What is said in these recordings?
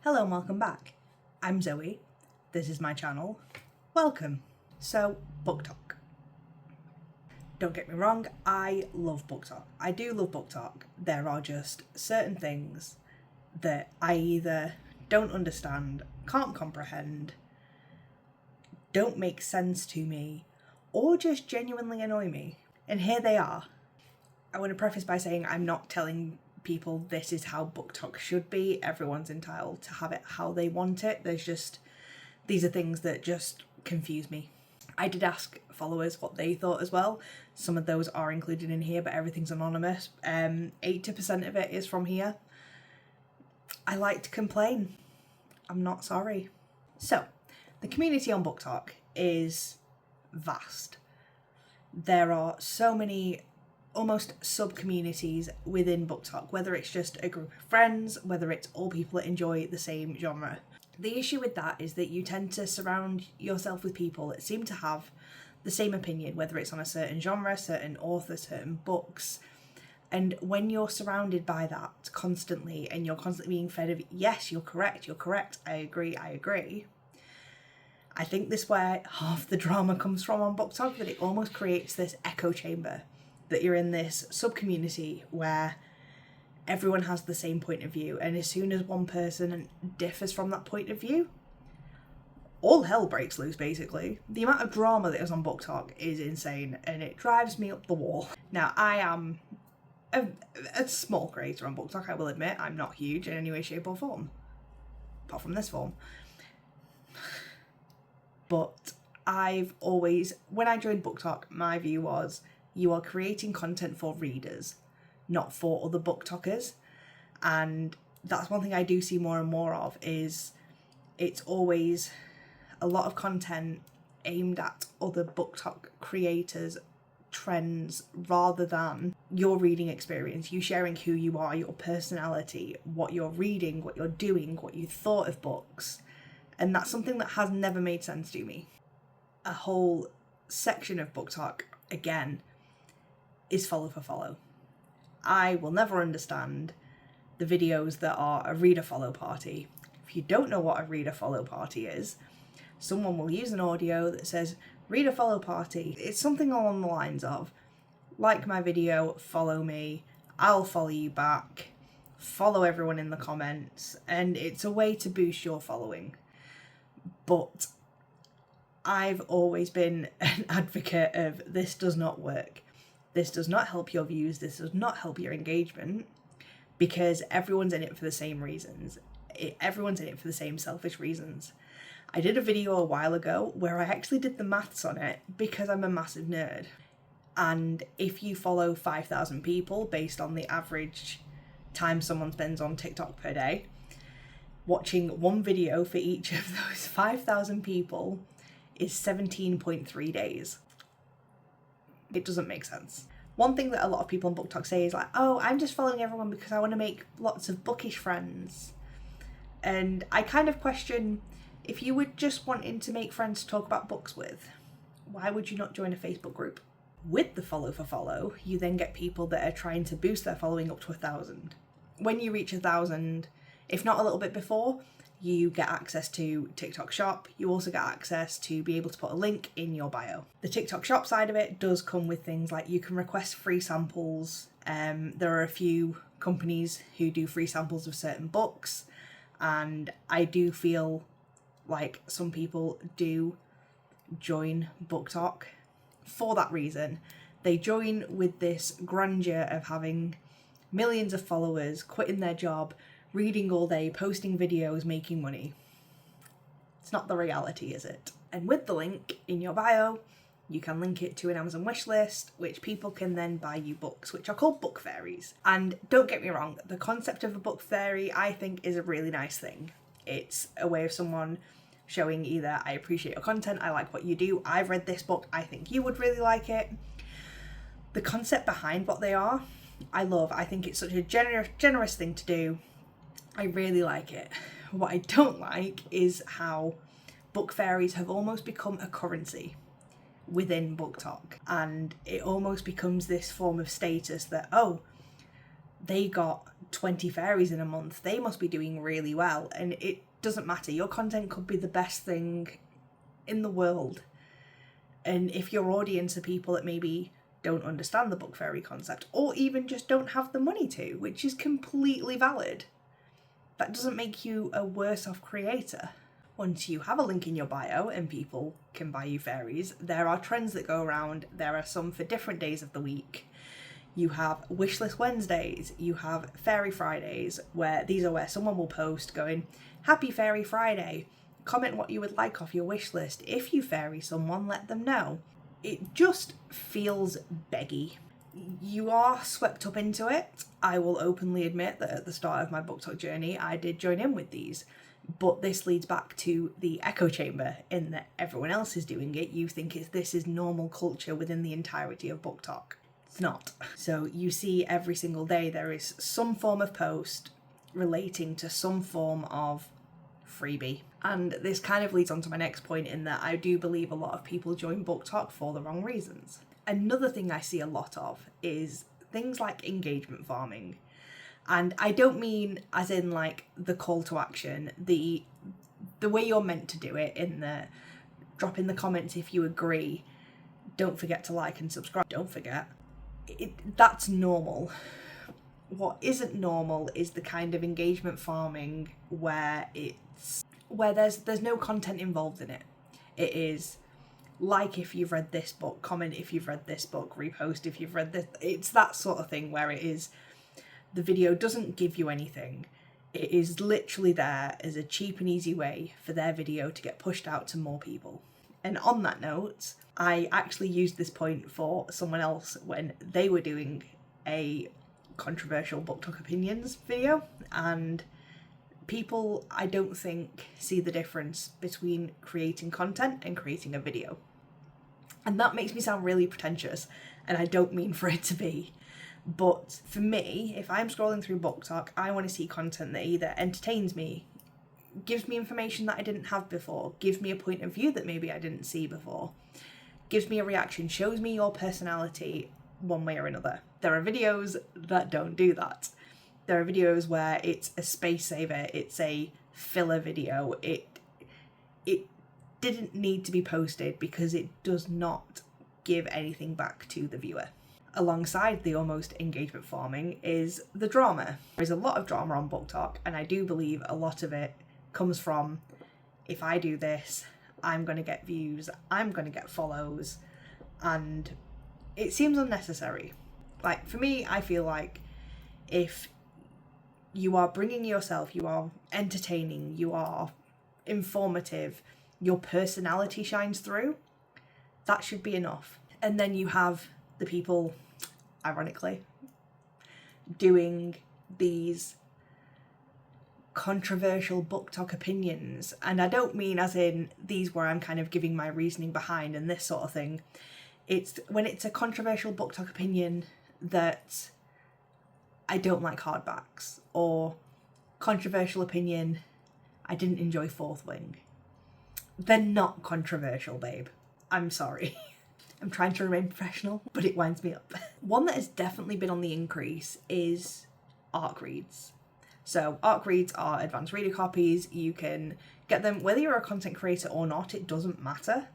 Hello and welcome back. I'm Zoe. This is my channel. Welcome. So, Booktok. Don't get me wrong, I love Booktok. I do love Booktok. There are just certain things that I either don't understand, can't comprehend, don't make sense to me, or just genuinely annoy me. And here they are. I want to preface by saying I'm not telling people this is how Booktok should be. Everyone's entitled to have it how they want it. These are things that just confuse me. I did ask followers what they thought as well. Some of those are included in here, but everything's anonymous. 80% of it is from here. I like to complain. I'm not sorry. So, the community on Booktok is vast. There are so many almost sub-communities within Booktok, whether it's just a group of friends, whether it's all people that enjoy the same genre. The issue with that is that you tend to surround yourself with people that seem to have the same opinion, whether it's on a certain genre, certain author, certain books. And when you're surrounded by that constantly and you're constantly being fed of, yes, you're correct, I agree, I think this is where half the drama comes from on Booktok, that it almost creates this echo chamber, that you're in this sub-community where everyone has the same point of view, and as soon as one person differs from that point of view, all hell breaks loose, basically. The amount of drama that is on Booktok is insane, and it drives me up the wall. Now, I am a small creator on Booktok, I will admit. I'm not huge in any way, shape or form, apart from this form. But I've always, when I joined Booktok, my view was, you are creating content for readers, not for other Booktokers. And that's one thing I do see more and more of, is it's always a lot of content aimed at other Booktok creators' trends rather than your reading experience, you sharing who you are, your personality, what you're reading, what you're doing, what you thought of books. And that's something that has never made sense to me. A whole section of Booktok, again, is follow for follow. I will never understand the videos that are a reader follow party. If you don't know what a reader follow party is, someone will use an audio that says reader follow party. It's something along the lines of, like my video, follow me, I'll follow you back, follow everyone in the comments, and it's a way to boost your following. But I've always been an advocate of, this does not work. This does not help your views, this does not help your engagement, because everyone's in it for the same reasons. Everyone's in it for the same selfish reasons. I did a video a while ago where I actually did the maths on it because I'm a massive nerd. And if you follow 5,000 people based on the average time someone spends on TikTok per day, watching one video for each of those 5,000 people is 17.3 days. It doesn't make sense. One thing that a lot of people on Booktok say is like, oh, I'm just following everyone because I want to make lots of bookish friends. And I kind of question, if you were just wanting to make friends to talk about books with, why would you not join a Facebook group? With the follow for follow, you then get people that are trying to boost their following up to 1,000. When you reach 1,000, if not a little bit before, you get access to TikTok Shop. You also get access to be able to put a link in your bio. The TikTok Shop side of it does come with things like you can request free samples. There are a few companies who do free samples of certain books, and I do feel like some people do join Booktok for that reason. They join with this grandeur of having millions of followers, quitting their job, reading all day, posting videos, making money. It's not the reality, is it? And with the link in your bio, you can link it to an Amazon wishlist, which people can then buy you books, which are called book fairies. And don't get me wrong, the concept of a book fairy, I think, is a really nice thing. It's a way of someone showing either, I appreciate your content, I like what you do, I've read this book, I think you would really like it. The concept behind what they are, I love. I think it's such a generous thing to do. I really like it. What I don't like is how book fairies have almost become a currency within Booktok, and it almost becomes this form of status that, oh, they got 20 fairies in a month. They must be doing really well. And it doesn't matter. Your content could be the best thing in the world. And if your audience are people that maybe don't understand the book fairy concept, or even just don't have the money to, which is completely valid, that doesn't make you a worse off creator. Once you have a link in your bio and people can buy you fairies, there are trends that go around. There are some for different days of the week. You have Wishlist Wednesdays, you have Fairy Fridays, where these are where someone will post going, Happy Fairy Friday, comment what you would like off your wish list. If you fairy someone, let them know. It just feels beggy. You are swept up into it. I will openly admit that at the start of my Booktok journey, I did join in with these. But this leads back to the echo chamber in that everyone else is doing it. You think this is normal culture within the entirety of Booktok. It's not. So you see every single day there is some form of post relating to some form of freebie. And this kind of leads on to my next point in that I do believe a lot of people join Booktok for the wrong reasons. Another thing I see a lot of is things like engagement farming. And I don't mean as in like the call to action, the way you're meant to do it in the drop in the comments if you agree, don't forget to like and subscribe, don't forget. That's normal. What isn't normal is the kind of engagement farming where there's no content involved in it. It is like if you've read this book, comment if you've read this book, repost if you've read this. It's that sort of thing where it is the video doesn't give you anything. It is literally there as a cheap and easy way for their video to get pushed out to more people. And on that note, I actually used this point for someone else when they were doing a controversial Booktok opinions video, and people, I don't think, see the difference between creating content and creating a video. And that makes me sound really pretentious, and I don't mean for it to be. But for me, if I'm scrolling through Booktok, I want to see content that either entertains me, gives me information that I didn't have before, gives me a point of view that maybe I didn't see before, gives me a reaction, shows me your personality one way or another. There are videos that don't do that. There are videos where it's a space saver, it's a filler video, it didn't need to be posted because it does not give anything back to the viewer. Alongside the almost engagement farming is the drama. There's a lot of drama on Booktok, and I do believe a lot of it comes from, if I do this, I'm going to get views, I'm going to get follows, and it seems unnecessary. Like, for me, I feel like if you are bringing yourself, you are entertaining, you are informative, your personality shines through, that should be enough. And then you have the people, ironically, doing these controversial Booktok opinions. And I don't mean as in these where I'm kind of giving my reasoning behind and this sort of thing. It's when it's a controversial Booktok opinion that I don't like hardbacks, or controversial opinion, I didn't enjoy Fourth Wing. They're not controversial, babe. I'm sorry. I'm trying to remain professional, but it winds me up. One that has definitely been on the increase is ARC reads. So ARC reads are advanced reader copies. You can get them whether you're a content creator or not, it doesn't matter.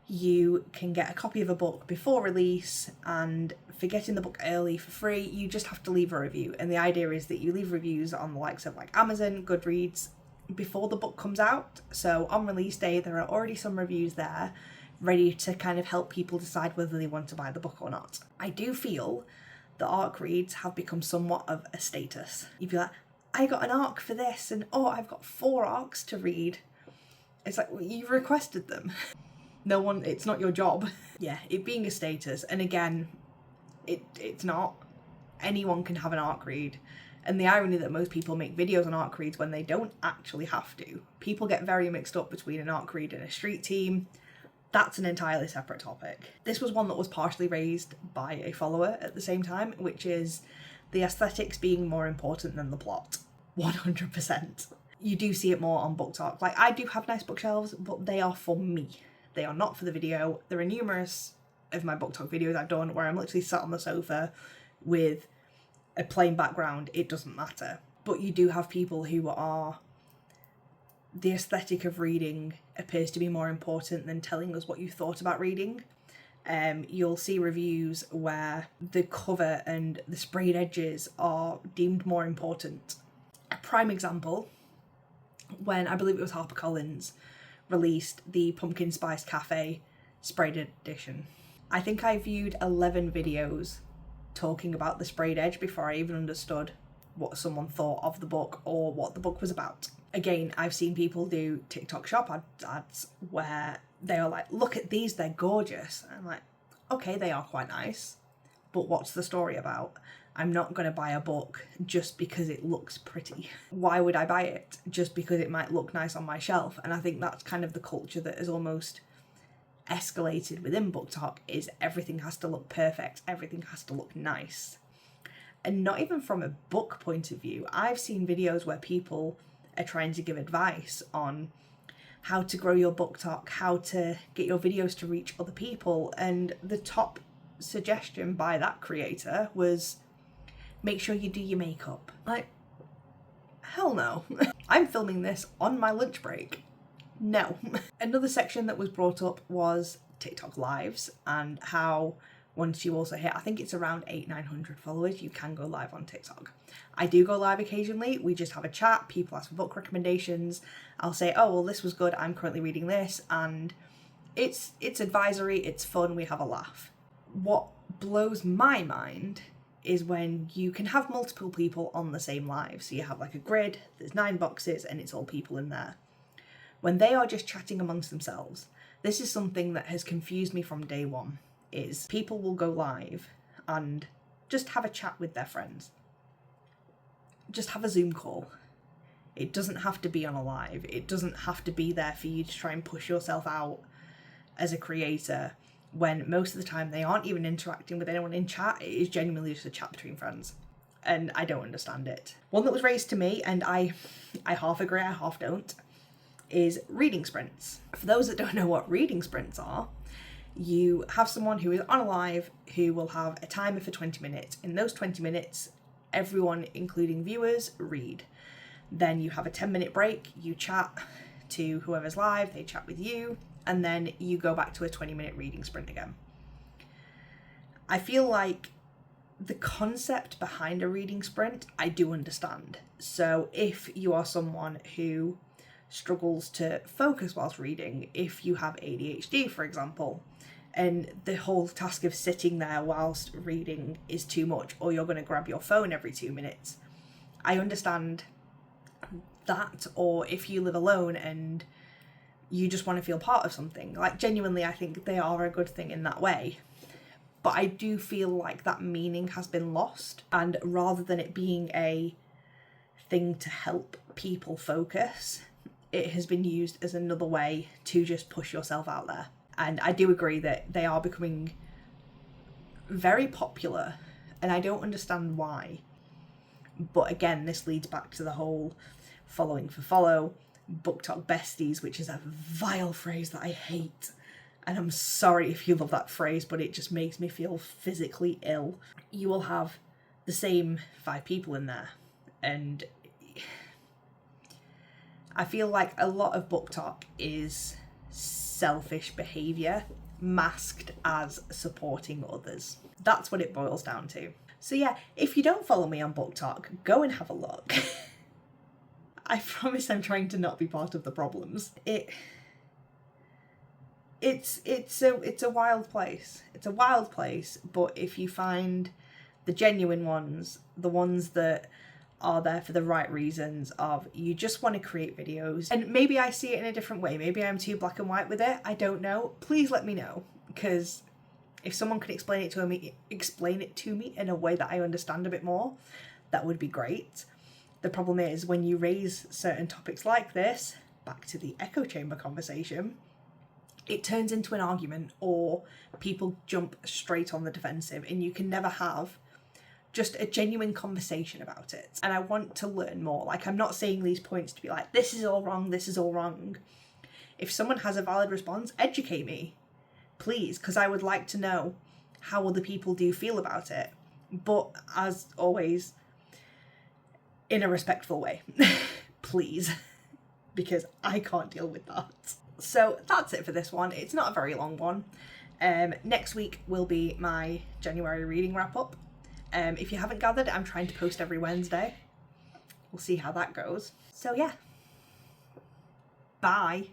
You can get a copy of a book before release, and for getting the book early for free, you just have to leave a review. And the idea is that you leave reviews on the likes of like Amazon, Goodreads, before the book comes out. So on release day, there are already some reviews there ready to kind of help people decide whether they want to buy the book or not. I do feel that ARC reads have become somewhat of a status. You'd be like, I got an ARC for this, and oh, I've got 4 ARCs to read. It's like, well, you've requested them. No one, it's not your job. Yeah, it being a status, and again, it's not. Anyone can have an ARC read. And the irony that most people make videos on ARC reads when they don't actually have to. People get very mixed up between an ARC read and a street team. That's an entirely separate topic. This was one that was partially raised by a follower at the same time, which is the aesthetics being more important than the plot. 100%. You do see it more on Booktok. Like, I do have nice bookshelves, but they are for me. They are not for the video. There are numerous of my Booktok videos I've done where I'm literally sat on the sofa with a plain background, it doesn't matter. But you do have people who are, the aesthetic of reading appears to be more important than telling us what you thought about reading. You'll see reviews where the cover and the sprayed edges are deemed more important. A prime example, when I believe it was HarperCollins released the Pumpkin Spice Cafe sprayed edition. I think I viewed 11 videos talking about the sprayed edge before I even understood what someone thought of the book or what the book was about. Again, I've seen people do TikTok shop ads where they are like, look at these, they're gorgeous. I'm like, okay, they are quite nice, but what's the story about? I'm not going to buy a book just because it looks pretty. Why would I buy it? Just because it might look nice on my shelf. And I think that's kind of the culture that has almost escalated within Booktok, is everything has to look perfect, everything has to look nice. And not even from a book point of view. I've seen videos where people are trying to give advice on how to grow your Booktok, how to get your videos to reach other people, and the top suggestion by that creator was, make sure you do your makeup. Like, hell no. I'm filming this on my lunch break. No. Another section that was brought up was TikTok lives, and how once you also hit, I think it's around 800-900 followers, you can go live on TikTok. I do go live occasionally. We just have a chat, people ask for book recommendations. I'll say, oh, well, this was good, I'm currently reading this, and it's advisory, it's fun, we have a laugh. What blows my mind is when you can have multiple people on the same live. So you have like a grid, there's 9 boxes, and it's all people in there. When they are just chatting amongst themselves, this is something that has confused me from day one, is people will go live and just have a chat with their friends. Just have a Zoom call. It doesn't have to be on a live. It doesn't have to be there for you to try and push yourself out as a creator, when most of the time they aren't even interacting with anyone in chat. It is genuinely just a chat between friends. And I don't understand it. One that was raised to me, and I half agree, I half don't, is reading sprints. For those that don't know what reading sprints are, you have someone who is on a live who will have a timer for 20 minutes. In those 20 minutes, everyone, including viewers, read. Then you have a 10-minute break, you chat to whoever's live, they chat with you, and then you go back to a 20-minute reading sprint again. I feel like the concept behind a reading sprint, I do understand. So if you are someone who struggles to focus whilst reading, if you have ADHD, for example, and the whole task of sitting there whilst reading is too much, or you're going to grab your phone every 2 minutes, I understand that. Or if you live alone and you just want to feel part of something, like, genuinely, I think they are a good thing in that way. But I do feel like that meaning has been lost, and rather than it being a thing to help people focus, it has been used as another way to just push yourself out there. And I do agree that they are becoming very popular, and I don't understand why. But again, this leads back to the whole following for follow, Booktok besties, which is a vile phrase that I hate. And I'm sorry if you love that phrase, but it just makes me feel physically ill. You will have the same 5 people in there, and I feel like a lot of Booktok is selfish behaviour masked as supporting others. That's what it boils down to. So yeah, if you don't follow me on Booktok, go and have a look. I promise I'm trying to not be part of the problems. It's a wild place. It's a wild place, but if you find the genuine ones, the ones that are there for the right reasons of you just want to create videos, and maybe I see it in a different way, maybe I'm too black and white with it, I don't know, please let me know, because if someone could explain it to me in a way that I understand a bit more, that would be great. The problem is, when you raise certain topics like this, back to the echo chamber conversation, it turns into an argument, or people jump straight on the defensive, and you can never have just a genuine conversation about it. And I want to learn more. Like, I'm not saying these points to be like, this is all wrong, this is all wrong. If someone has a valid response, educate me, please, because I would like to know how other people do feel about it. but as always, in a respectful way, please, because I can't deal with that. So that's it for this one. It's not a very long one. Next week will be my January reading wrap up. If you haven't gathered, I'm trying to post every Wednesday. We'll see how that goes. So yeah. Bye.